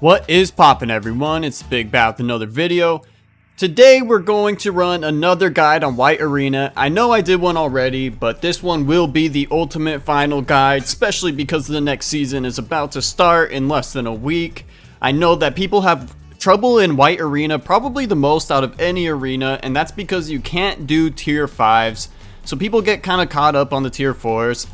What is poppin', everyone? It's Big B.A.D with another video. Today we're going to run another guide on White Arena. I know I did one already, but this one will be the ultimate final guide, especially because the next season is about to start in less than a week. I know that people have trouble in White Arena, probably the most out of any arena, and that's because you can't do tier 5s. So people get kind of caught up on the tier 4s.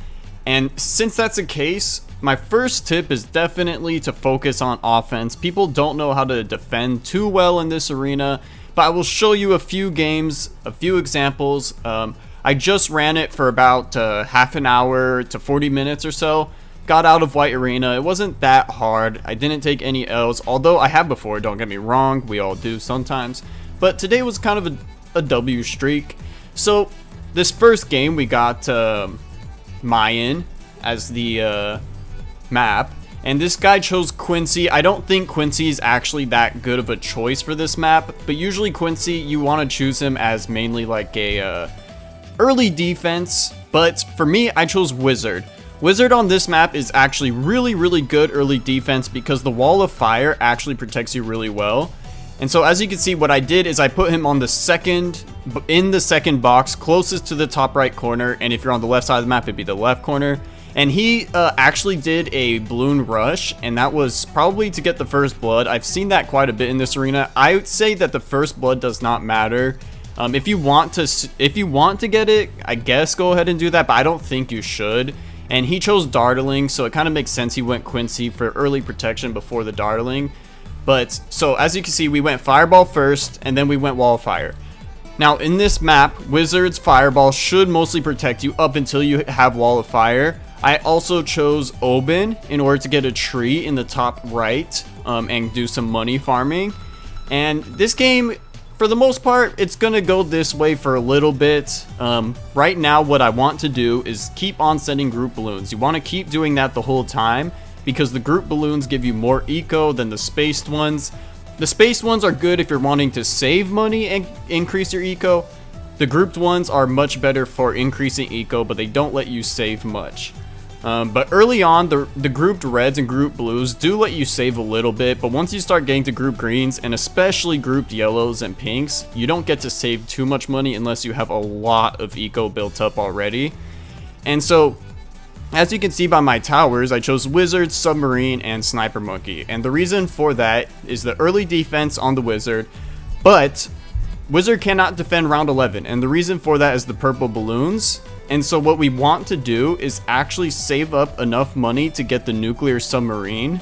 And since that's the case, my first tip is definitely to focus on offense. People don't know how to defend too well in this arena, but I will show you a few games, a few examples. I just ran it for about half an hour to 40 minutes or so. Got out of White Arena. It wasn't that hard. I didn't take any L's, although I have before, don't get me wrong. We all do sometimes. But today was kind of a W streak. So this first game we got Mayan as the map, and this guy chose Quincy. I don't think Quincy is actually that good of a choice for this map, but usually Quincy, you want to choose him as mainly like a early defense, but for me I chose Wizard. Wizard on this map is actually really good early defense because the wall of fire actually protects you really well. And so as you can see, what I did is I put him on in the second box closest to the top right corner, and if you're on the left side of the map it'd be the left corner. And he actually did a balloon rush, and that was probably to get the first blood. I've seen that quite a bit in this arena. I would say that the first blood does not matter. If you want to get it, I guess go ahead and do that, but I don't think you should. And he chose Dartling, so it kind of makes sense he went Quincy for early protection before the Dartling. But so as you can see, we went Fireball first, and then we went Wall of Fire. Now in this map, Wizard's Fireball should mostly protect you up until you have Wall of Fire. I also chose Oben in order to get a tree in the top right and do some money farming. And this game, for the most part, it's going to go this way for a little bit. Right now, what I want to do is keep on sending group balloons. You want to keep doing that the whole time because the group balloons give you more eco than the spaced ones. The spaced ones are good if you're wanting to save money and increase your eco. The grouped ones are much better for increasing eco, but they don't let you save much. But early on, the grouped reds and grouped blues do let you save a little bit, but once you start getting to group greens, and especially grouped yellows and pinks, you don't get to save too much money unless you have a lot of eco built up already. And so, as you can see by my towers, I chose Wizard, Submarine, and Sniper Monkey. And the reason for that is the early defense on the Wizard, but Wizard cannot defend round 11, and the reason for that is the purple balloons. And so what we want to do is actually save up enough money to get the nuclear submarine.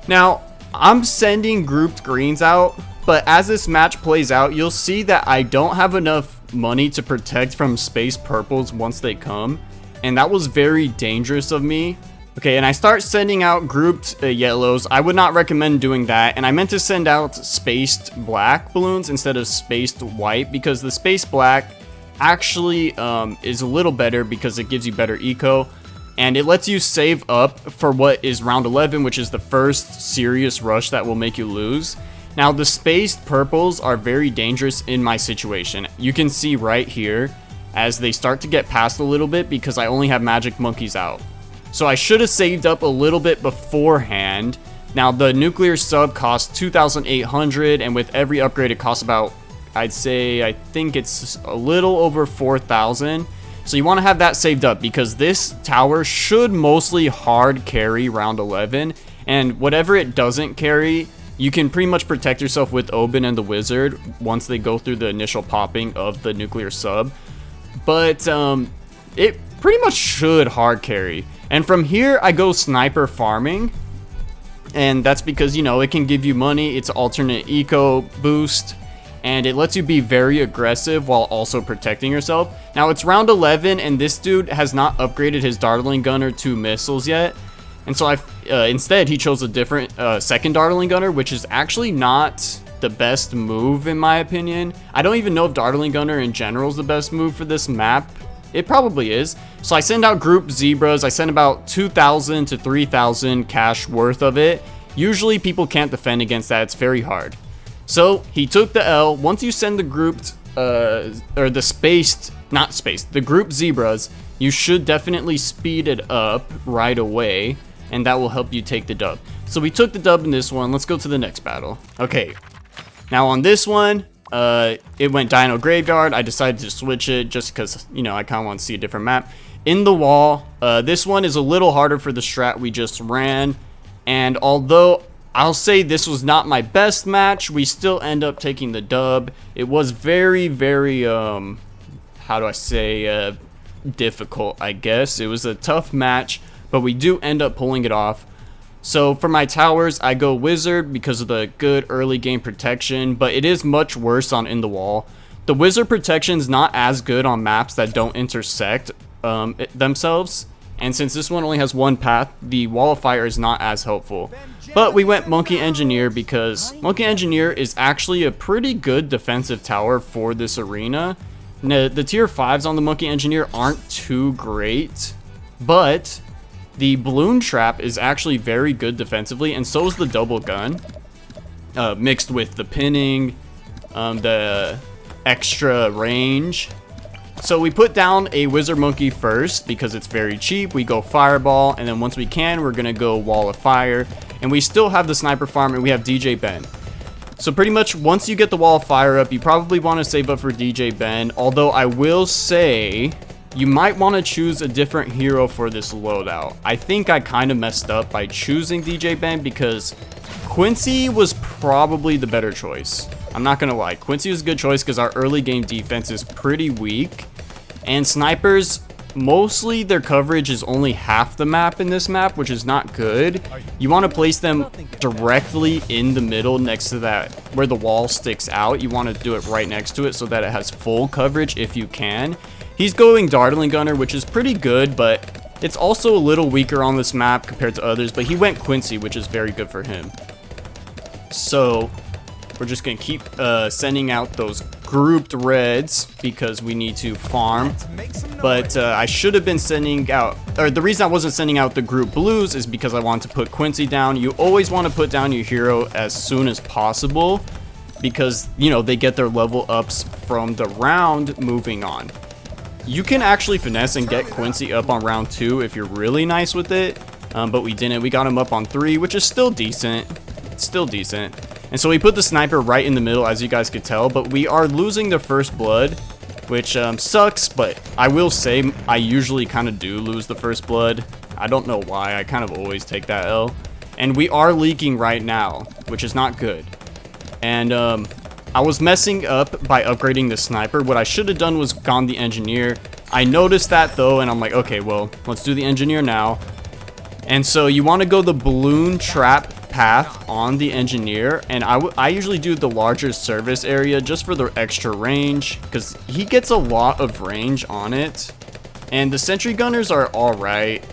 Now, I'm sending grouped greens out, but as this match plays out, you'll see that I don't have enough money to protect from space purples once they come. And that was very dangerous of me. Okay, and I start sending out grouped yellows. I would not recommend doing that. And I meant to send out spaced black balloons instead of spaced white, because the spaced black actually is a little better because it gives you better eco. And it lets you save up for what is round 11, which is the first serious rush that will make you lose. Now, the spaced purples are very dangerous in my situation. You can see right here as they start to get past a little bit because I only have magic monkeys out. So I should have saved up a little bit beforehand. Now the nuclear sub costs 2,800, and with every upgrade it costs about, I think it's a little over 4,000. So you want to have that saved up because this tower should mostly hard carry round 11, and whatever it doesn't carry, you can pretty much protect yourself with Oben and the Wizard once they go through the initial popping of the nuclear sub. But it pretty much should hard carry. And from here, I go sniper farming. And that's because, you know, it can give you money. It's alternate eco boost. And it lets you be very aggressive while also protecting yourself. Now, it's round 11, and this dude has not upgraded his Dartling Gunner to missiles yet. And so instead, he chose a different second Dartling Gunner, which is actually not the best move in my opinion. I don't even know if Dartling Gunner in general is the best move for this map. It probably is. So I send out group zebras. I send about 2,000 to 3,000 cash worth of it. Usually people can't defend against that. It's very hard. So he took the L. Once you send the grouped, or the spaced, not spaced, the group zebras, you should definitely speed it up right away. and that will help you take the dub. So we took the dub in this one. Let's go to the next battle. Okay, now on this one, it went Dino Graveyard. I decided to switch it just because, you know, I kind of want to see a different map. In the wall, this one is a little harder for the strat we just ran, and although I'll say this was not my best match, we still end up taking the dub. It was very, very, how do I say, difficult, I guess. It was a tough match, but we do end up pulling it off. So for my towers, I go Wizard because of the good early game protection, but it is much worse on In the Wall. The Wizard protection is not as good on maps that don't intersect themselves, and since this one only has one path, the Wall of Fire is not as helpful. But we went Monkey Engineer because Monkey Engineer is actually a pretty good defensive tower for this arena. Now, the tier 5s on the Monkey Engineer aren't too great, but the Balloon Trap is actually very good defensively, and so is the Double Gun, mixed with the pinning, the extra range. So we put down a Wizard Monkey first because it's very cheap. We go Fireball, and then once we can, we're going to go Wall of Fire. And we still have the Sniper Farm, and we have DJ Ben. So pretty much once you get the Wall of Fire up, you probably want to save up for DJ Ben. Although I will say, you might want to choose a different hero for this loadout. I think I kind of messed up by choosing DJ Ben because Quincy was probably the better choice. I'm not going to lie. Quincy was a good choice because our early game defense is pretty weak. And snipers, mostly their coverage is only half the map in this map, which is not good. You want to place them directly in the middle next to that where the wall sticks out. You want to do it right next to it so that it has full coverage if you can. He's going Dartling Gunner, which is pretty good, but it's also a little weaker on this map compared to others. But he went Quincy, which is very good for him. So we're just going to keep sending out those grouped reds because we need to farm. But I should have been sending out, or the reason I wasn't sending out the group blues is because I wanted to put Quincy down. You always want to put down your hero as soon as possible because, you know, they get their level ups from the round moving on. You can actually finesse and get Quincy up on round 2 if you're really nice with it, but we didn't. We got him up on 3, which is still decent. It's still decent. And so we put the sniper right in the middle, as you guys could tell, but we are losing the first blood, which sucks, but I will say I usually kind of do lose the first blood. I don't know why. I kind of always take that L. And we are leaking right now, which is not good. And I was messing up by upgrading the sniper. What I should have done was gone the engineer. I noticed that though, and I'm like, okay, well, let's do the engineer now. And so you want to go the balloon trap path on the engineer, and I usually do the larger service area just for the extra range because he gets a lot of range on it. And the sentry gunners are all right.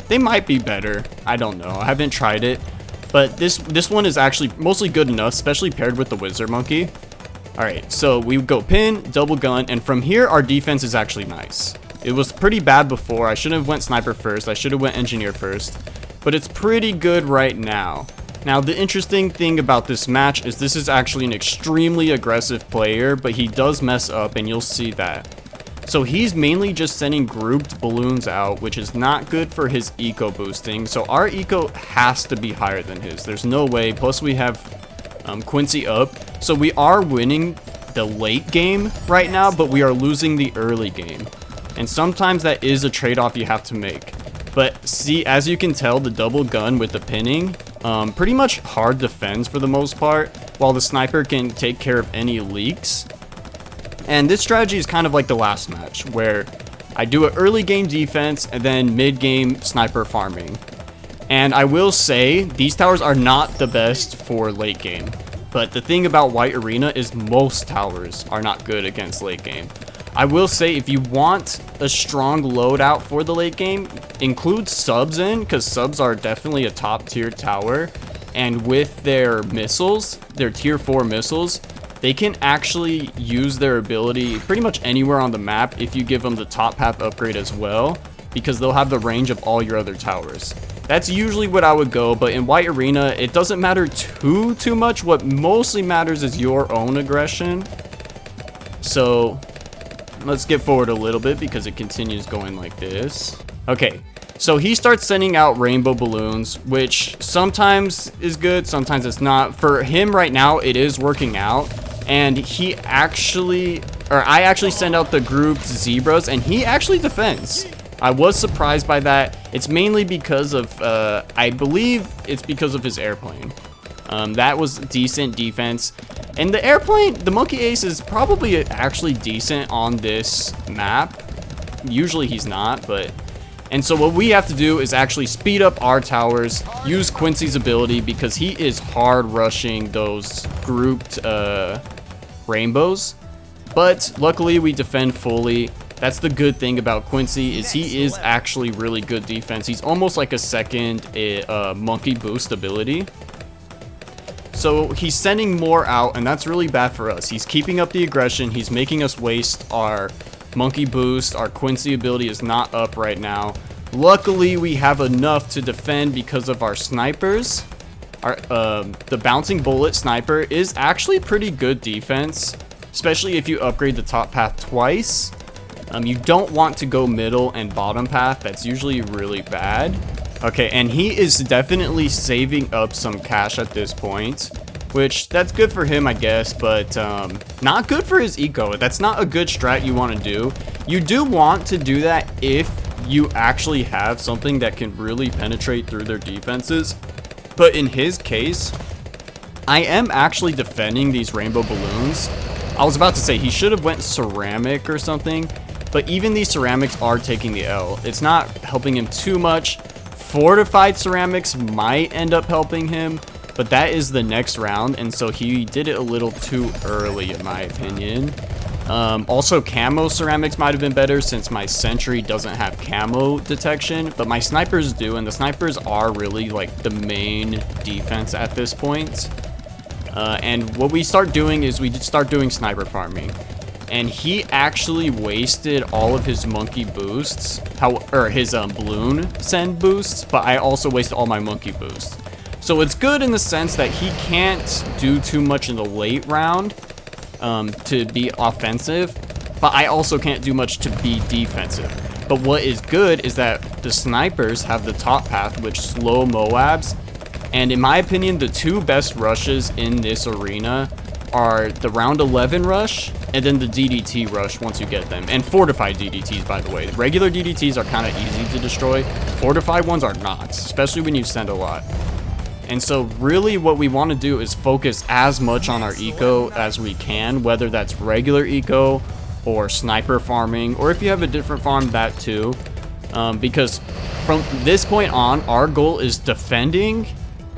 They might be better. I don't know. I haven't tried it. But this one is actually mostly good enough, especially paired with the Wizard Monkey. Alright, so we go pin, double gun, and from here our defense is actually nice. It was pretty bad before. I should have went sniper first. I should have went engineer first. But it's pretty good right now. Now, the interesting thing about this match is this is actually an extremely aggressive player, but he does mess up, and you'll see that. So he's mainly just sending grouped balloons out, which is not good for his eco boosting. So our eco has to be higher than his. There's no way. Plus we have Quincy up. So we are winning the late game right now, but we are losing the early game. And sometimes that is a trade-off you have to make. But see, as you can tell, the double gun with the pinning pretty much hard defends for the most part, while the sniper can take care of any leaks. And this strategy is kind of like the last match, where I do an early game defense and then mid game sniper farming. And I will say, these towers are not the best for late game. But the thing about White Arena is most towers are not good against late game. I will say, if you want a strong loadout for the late game, include subs in, because subs are definitely a top tier tower. And with their missiles, their tier 4 missiles, they can actually use their ability pretty much anywhere on the map if you give them the top path upgrade as well, because they'll have the range of all your other towers. That's usually what I would go, but in White Arena, it doesn't matter too much. What mostly matters is your own aggression. So let's get forward a little bit because it continues going like this. Okay, So he starts sending out rainbow balloons, which sometimes is good, sometimes it's not. For him right now, it is working out. And he actually, or I actually send out the grouped zebras, and he actually defends. I was surprised by that. It's mainly because of, I believe it's because of his airplane. That was decent defense. And the airplane, the monkey ace is probably actually decent on this map. Usually he's not, but... And so what we have to do is actually speed up our towers, use Quincy's ability because he is hard rushing those grouped rainbows. But luckily we defend fully. That's the good thing about Quincy, is he is actually really good defense. He's almost like a second monkey boost ability. So he's sending more out, and that's really bad for us. He's keeping up the aggression. He's making us waste our monkey boost. Our Quincy ability is not up right now. Luckily, we have enough to defend because of our snipers. The bouncing bullet sniper is actually pretty good defense, especially if you upgrade the top path twice. You don't want to go middle and bottom path. That's usually really bad. Okay, and he is definitely saving up some cash at this point, which that's good for him, I guess, but not good for his eco. That's not a good strat you want to do. You do want to do that if you actually have something that can really penetrate through their defenses. But in his case, I am actually defending these rainbow balloons. I was about to say he should have went ceramic or something, but even these ceramics are taking the L. It's not helping him too much. Fortified ceramics might end up helping him, but that is the next round, and so he did it a little too early in my opinion. Also, camo ceramics might have been better since my sentry doesn't have camo detection, but my snipers do, and the snipers are really like the main defense at this point. And what we start doing is we start doing sniper farming. And he actually wasted all of his monkey boosts, or his balloon send boosts, but I also wasted all my monkey boosts. So it's good in the sense that he can't do too much in the late round to be offensive, but I also can't do much to be defensive. But what is good is that the snipers have the top path, which slow Moabs, and in my opinion, the two best rushes in this arena are the round 11 rush and then the DDT rush once you get them. And fortified DDTs, by the way. Regular DDTs are kind of easy to destroy. Fortified ones are not, especially when you send a lot. And so really what we want to do is focus as much on our eco as we can, whether that's regular eco or sniper farming, or if you have a different farm, that too. Because from this point on, our goal is defending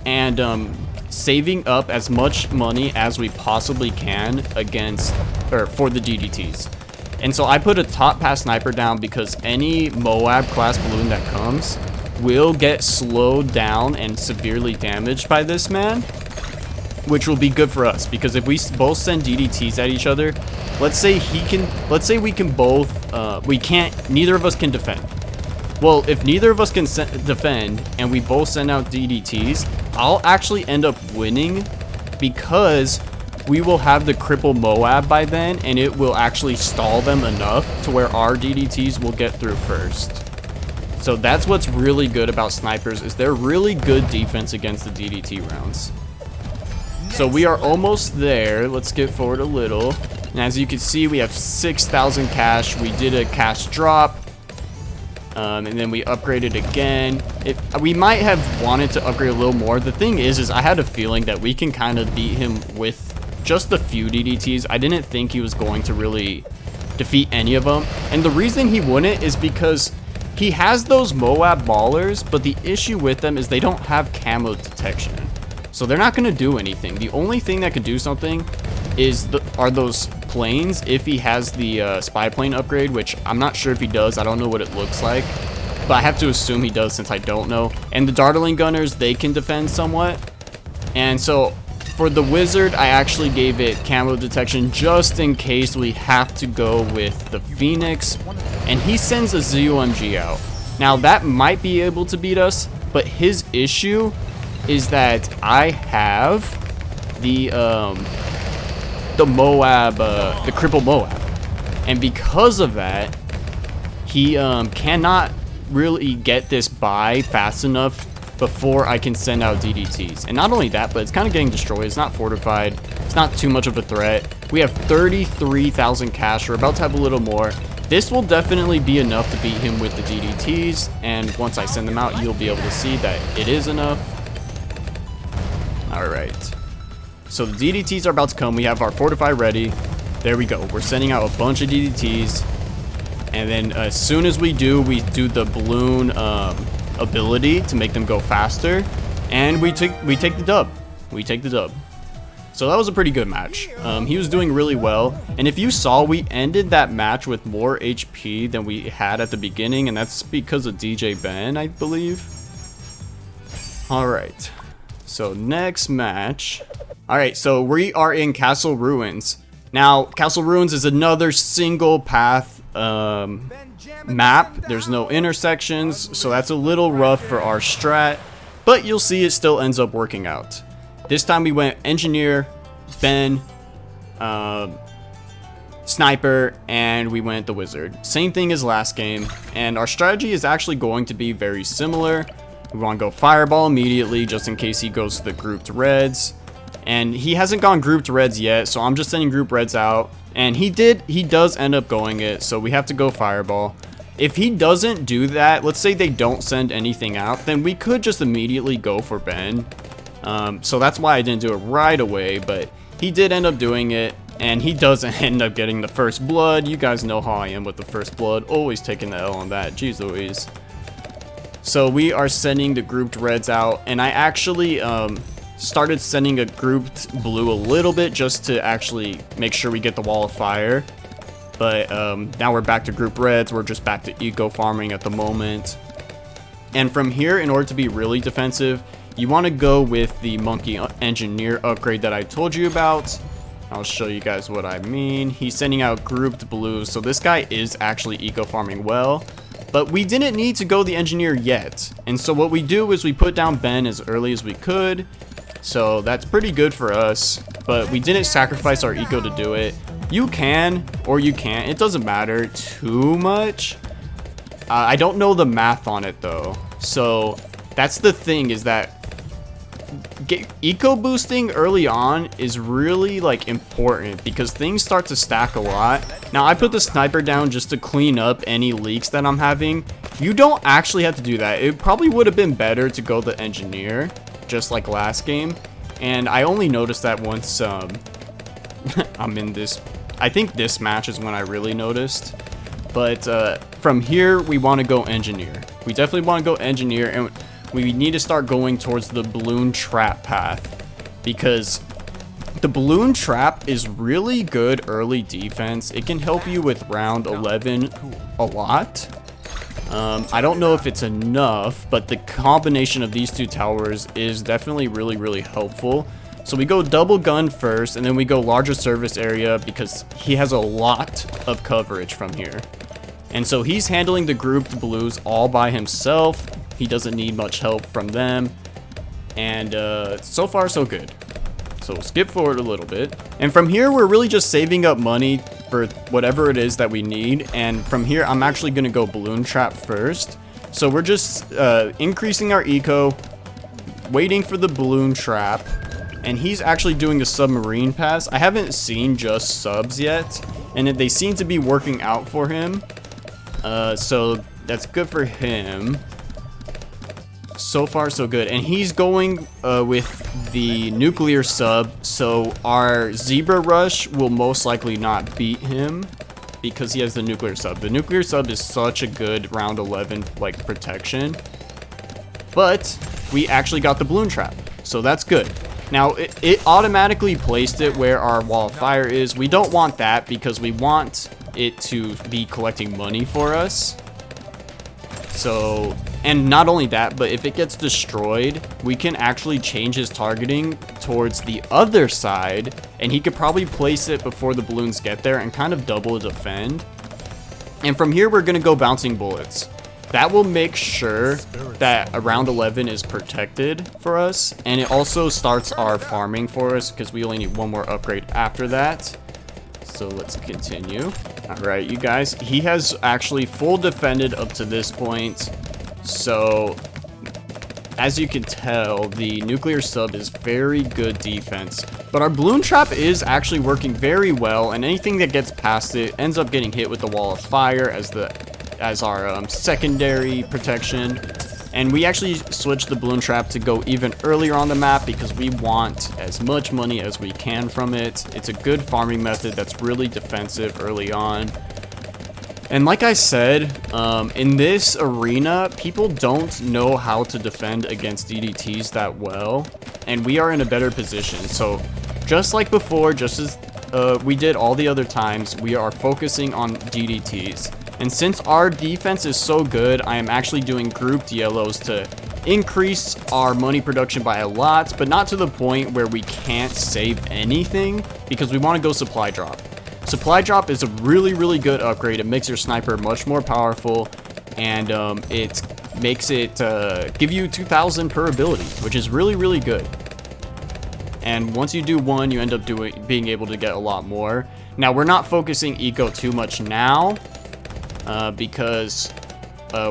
and saving up as much money as we possibly can against, or for the DDTs. And so I put a top pass sniper down because any Moab class balloon that comes will get slowed down and severely damaged by this man, which will be good for us because if we both send DDTs at each other, let's say we can both, neither of us can defend. Well, if neither of us can defend and we both send out DDTs, I'll actually end up winning because we will have the cripple Moab by then, and it will actually stall them enough to where our DDTs will get through first. So that's what's really good about snipers, is they're really good defense against the DDT rounds. So we are almost there. Let's skip forward a little. And as you can see, we have 6,000 cash. We did a cash drop. And then we upgraded again. We might have wanted to upgrade a little more. The thing is I had a feeling that we can kind of beat him with just a few DDTs. I didn't think he was going to really defeat any of them. And the reason he wouldn't is because he has those Moab ballers, but the issue with them is they don't have camo detection. So they're not going to do anything. The only thing that could do something are those planes, if he has the spy plane upgrade, which I'm not sure if he does. I don't know what it looks like, but I have to assume he does since I don't know. And the dartling gunners, they can defend somewhat. And so for the wizard, I actually gave it camo detection just in case we have to go with the Phoenix, and he sends a ZOMG out. Now that might be able to beat us, but his issue is that I have the Moab, the cripple Moab, and because of that, he cannot really get this buy fast enough before I can send out DDTs. And not only that, but it's kind of getting destroyed. It's not fortified. It's not too much of a threat. We have 33,000 cash. We're about to have a little more. This will definitely be enough to beat him with the DDTs. And once I send them out, you'll be able to see that it is enough. All right. So the DDTs are about to come. We have our fortify ready. There we go. We're sending out a bunch of DDTs. And then as soon as we do the balloon ability to make them go faster, and we take the dub. We take the dub. So that was a pretty good match. He was doing really well, and if you saw, we ended that match with more HP than we had at the beginning, and that's because of DJ Ben, I believe. All right, so next match. All right, so we are in Castle Ruins. Now, Castle Ruins is another single path map. There's no intersections, so that's a little rough for our strat, but you'll see it still ends up working out. This time we went engineer, Ben, sniper, and we went the wizard. Same thing as last game, and our strategy is actually going to be very similar. We want to go fireball immediately just in case he goes to the grouped reds, and he hasn't gone grouped reds yet, so I'm just sending group reds out. And he does end up going it, so we have to go fireball. If he doesn't do that, let's say they don't send anything out, then we could just immediately go for Ben. So that's why I didn't do it right away, but he did end up doing it, and he doesn't end up getting the first blood. You guys know how I am with the first blood, always taking the L on that, jeez Louise. So we are sending the grouped reds out, and I actually started sending a grouped blue a little bit just to actually make sure we get the wall of fire. But now we're back to group reds. We're just back to eco farming at the moment. And from here, in order to be really defensive, you want to go with the monkey engineer upgrade that I told you about. I'll show you guys what I mean. He's sending out grouped blues, so this guy is actually eco farming well. But we didn't need to go the engineer yet. And so what we do is we put down Ben as early as we could. So that's pretty good for us, but we didn't sacrifice our eco to do it. You can, or you can't. It doesn't matter too much. I don't know the math on it though. So that's the thing, is that eco boosting early on is really like important because things start to stack a lot. Now I put the sniper down just to clean up any leaks that I'm having. You don't actually have to do that. It probably would have been better to go the engineer, just like last game, and I only noticed that once I'm in this. I think this match is when I really noticed. But from here we want to go engineer. We definitely want to go engineer, and we need to start going towards the balloon trap path, because the balloon trap is really good early defense. It can help you with round 11 a lot. I don't know if it's enough, but the combination of these two towers is definitely really helpful. So we go double gun first, and then we go larger service area because he has a lot of coverage from here. And so he's handling the grouped blues all by himself. He doesn't need much help from them. And so far so good. So we'll skip forward a little bit. And from here, we're really just saving up money for whatever it is that we need. And from here, I'm actually going to go balloon trap first. So we're just increasing our eco, waiting for the balloon trap. And he's actually doing the submarine pass. I haven't seen just subs yet, and they seem to be working out for him. So that's good for him. So far so good. And he's going with the nuclear sub, so our zebra rush will most likely not beat him because he has the nuclear sub. The nuclear sub is such a good round 11 like protection, but we actually got the balloon trap, so that's good. Now it automatically placed it where our wall of fire is. We don't want that because we want it to be collecting money for us. So, and not only that, but if it gets destroyed, we can actually change his targeting towards the other side, and he could probably place it before the balloons get there and kind of double defend. And from here, we're going to go bouncing bullets. That will make sure that round 11 is protected for us, and it also starts our farming for us because we only need one more upgrade after that. So let's continue. All right, you guys, he has actually full defended up to this point. So as you can tell, the nuclear sub is very good defense, but our balloon trap is actually working very well, and anything that gets past it ends up getting hit with the wall of fire as our secondary protection. And we actually switched the balloon trap to go even earlier on the map because we want as much money as we can from it. It's a good farming method that's really defensive early on. And like I said, in this arena, people don't know how to defend against DDTs that well, and we are in a better position. So just like before, just as we did all the other times, we are focusing on DDTs. And since our defense is so good, I am actually doing grouped yellows to increase our money production by a lot, but not to the point where we can't save anything, because we want to go supply drop. Supply drop is a really good upgrade. It makes your sniper much more powerful, and it makes it give you 2,000 per ability, which is really good. And once you do one, you end up being able to get a lot more. Now, we're not focusing eco too much now, because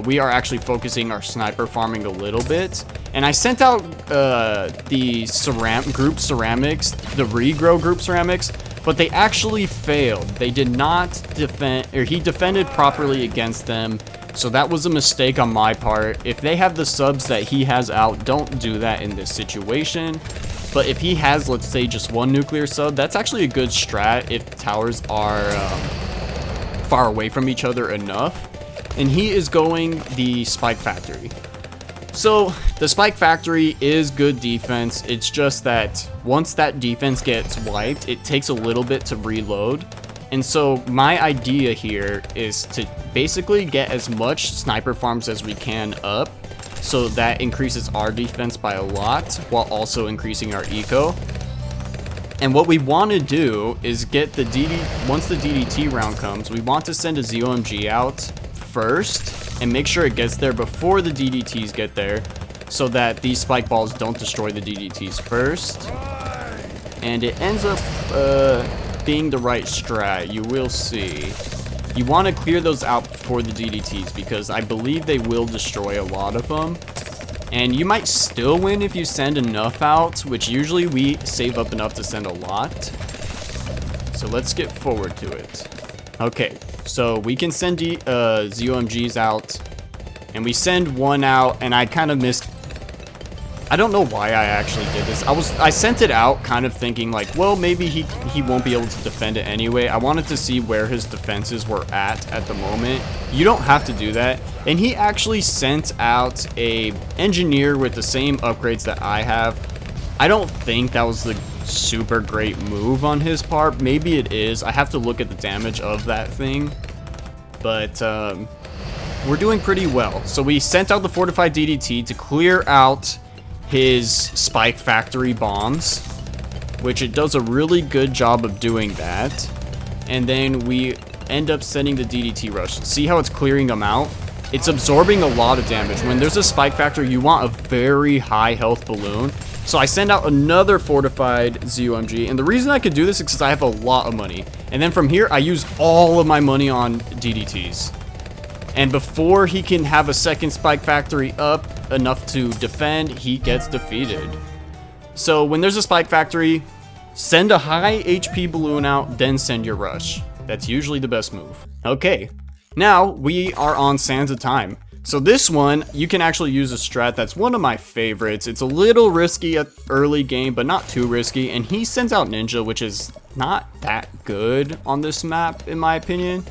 we are actually focusing our sniper farming a little bit. And I sent out the group ceramics, the regrow group ceramics, but they actually failed. They did not defend, or he defended properly against them. So that was a mistake on my part. If they have the subs that he has out, don't do that in this situation. But if he has, let's say, just one nuclear sub, that's actually a good strat if towers are far away from each other enough. And he is going the Spike Factory. So the Spike Factory is good defense. It's just that once that defense gets wiped, it takes a little bit to reload. And so my idea here is to basically get as much sniper farms as we can up, so that increases our defense by a lot while also increasing our eco. And what we want to do is get the once the DDT round comes, we want to send a ZOMG out first and make sure it gets there before the DDTs get there, so that these spike balls don't destroy the DDTs first. And it ends up being the right strat. You will see. You want to clear those out before the DDTs, because I believe they will destroy a lot of them. And you might still win if you send enough out, which usually we save up enough to send a lot. So let's get forward to it. Okay, so we can send ZOMGs out, and we send one out, and I kind of missed. I don't know why I actually did this. I sent it out kind of thinking like, well, maybe he won't be able to defend it anyway. I wanted to see where his defenses were at the moment. You don't have to do that. And he actually sent out a engineer with the same upgrades that I have. I don't think that was the super great move on his part. Maybe it is. I have to look at the damage of that thing. But we're doing pretty well. So we sent out the fortified DDT to clear out his Spike Factory bombs, which it does a really good job of doing that. And then we end up sending the DDT rush. See how it's clearing them out? It's absorbing a lot of damage. When there's a Spike Factory, you want a very high health balloon. So I send out another fortified ZOMG, and the reason I could do this is because I have a lot of money. And then from here, I use all of my money on DDTs. And before he can have a second Spike Factory up enough to defend, he gets defeated. So when there's a Spike Factory, send a high HP balloon out, then send your rush. That's usually the best move. Okay, now we are on Sands of Time. So this one, you can actually use a strat that's one of my favorites. It's a little risky at early game, but not too risky. And he sends out Ninja, which is not that good on this map, in my opinion.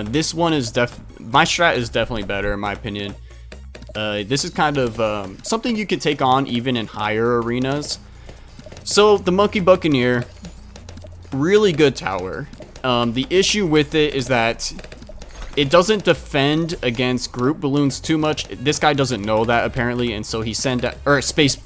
This one is my strat is definitely better in my opinion. This is kind of something you could take on even in higher arenas. So the Monkey Buccaneer, really good tower. The issue with it is that it doesn't defend against group balloons too much. This guy doesn't know that apparently, and so he sent out, or space,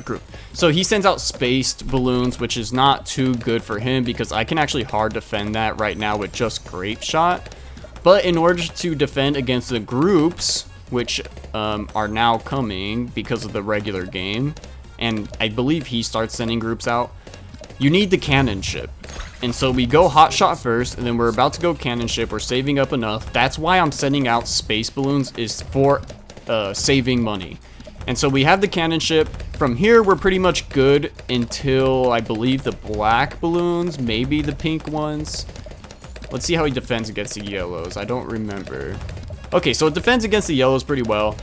group. So he sends out spaced balloons, which is not too good for him because I can actually hard defend that right now with just Grape Shot. But in order to defend against the groups, which are now coming because of the regular game, and I believe he starts sending groups out, you need the cannon ship. And so we go hot shot first, and then we're about to go cannon ship. We're saving up enough. That's why I'm sending out space balloons, is for saving money. And so we have the cannon ship. From here, we're pretty much good until, I believe, the black balloons, maybe the pink ones. Let's see how he defends against the yellows. I don't remember. Okay, so it defends against the yellows pretty well.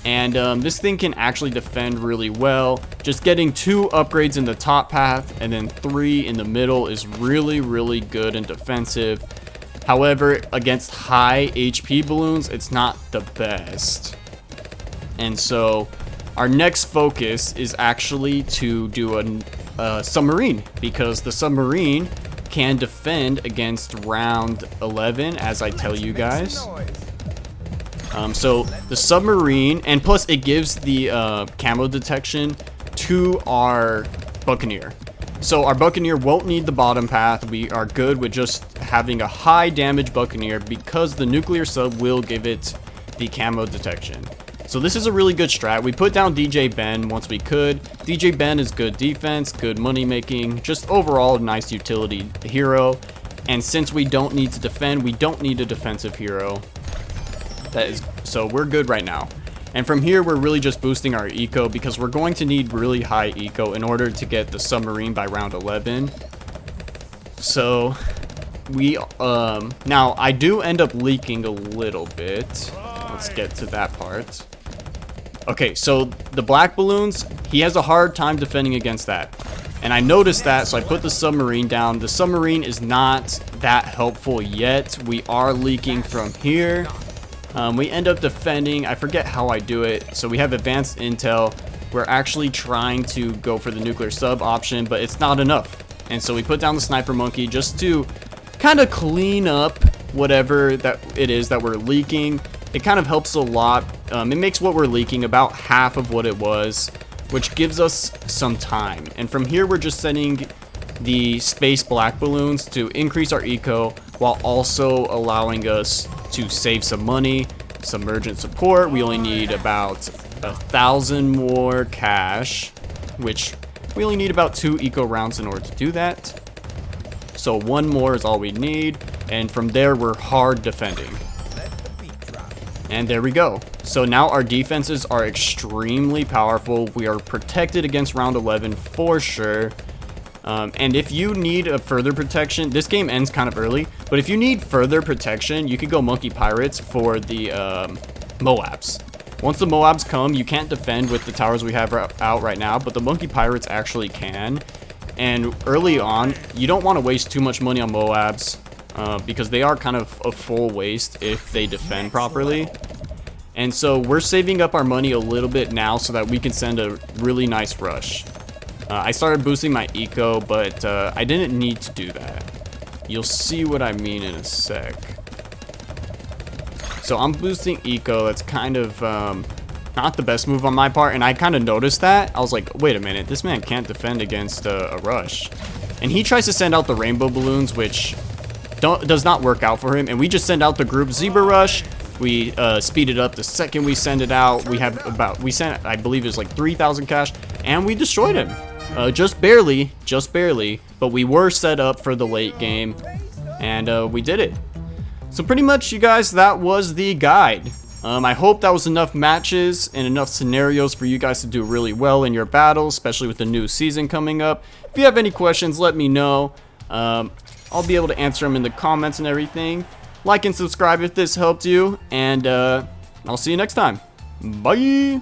And this thing can actually defend really well. Just getting 2 upgrades in the top path and then 3 in the middle is really, really good and defensive. However, against high HP balloons, it's not the best. And so our next focus is actually to do a submarine, because the submarine can defend against round 11, as I tell you guys. So the submarine, and plus it gives the camo detection to our Buccaneer. So our Buccaneer won't need the bottom path. We are good with just having a high damage Buccaneer because the nuclear sub will give it the camo detection. So this is a really good strat. We put down DJ Ben once we could. DJ Ben is good defense, good money making, just overall a nice utility hero. And since we don't need to defend, we don't need a defensive hero. So we're good right now. And from here, we're really just boosting our eco because we're going to need really high eco in order to get the submarine by round 11. So we now I do end up leaking a little bit. Let's get to that part. Okay, so the black balloons, he has a hard time defending against that. And I noticed that, so I put the submarine down. The submarine is not that helpful yet. We are leaking from here. We end up defending. I forget how I do it. So we have advanced intel. We're actually trying to go for the nuclear sub option, but it's not enough. And so we put down the sniper monkey just to kind of clean up whatever that it is that we're leaking. It kind of helps a lot. It makes what we're leaking about half of what it was, which gives us some time. And from here, we're just sending the space black balloons to increase our eco while also allowing us to save some money. Submergent support, we only need about 1,000 more cash, which we only need about 2 eco rounds in order to do that. So 1 more is all we need, and from there we're hard defending. And there we go. So now our defenses are extremely powerful. We are protected against round 11 for sure. And if you need a further protection, this game ends kind of early, but if you need further protection, you could go Monkey Pirates for the Moabs. Once the Moabs come, you can't defend with the towers we have out right now, but the Monkey Pirates actually can. And early on, you don't want to waste too much money on Moabs, because they are kind of a full waste if they defend properly. And so we're saving up our money a little bit now so that we can send a really nice rush. I started boosting my eco, but I didn't need to do that. You'll see what I mean in a sec. So I'm boosting eco. That's kind of not the best move on my part, and I kind of noticed that. I was like, wait a minute, this man can't defend against a rush. And he tries to send out the rainbow balloons, which does not work out for him, and we just send out the group Zebra Rush. We speed it up the second we send it out. We sent, I believe it was like 3,000 cash, and we destroyed him. Just barely, but we were set up for the late game, and we did it. So pretty much, you guys, that was the guide. I hope that was enough matches and enough scenarios for you guys to do really well in your battles, especially with the new season coming up. If you have any questions, let me know. I'll be able to answer them in the comments and everything. Like and subscribe if this helped you, and I'll see you next time. Bye!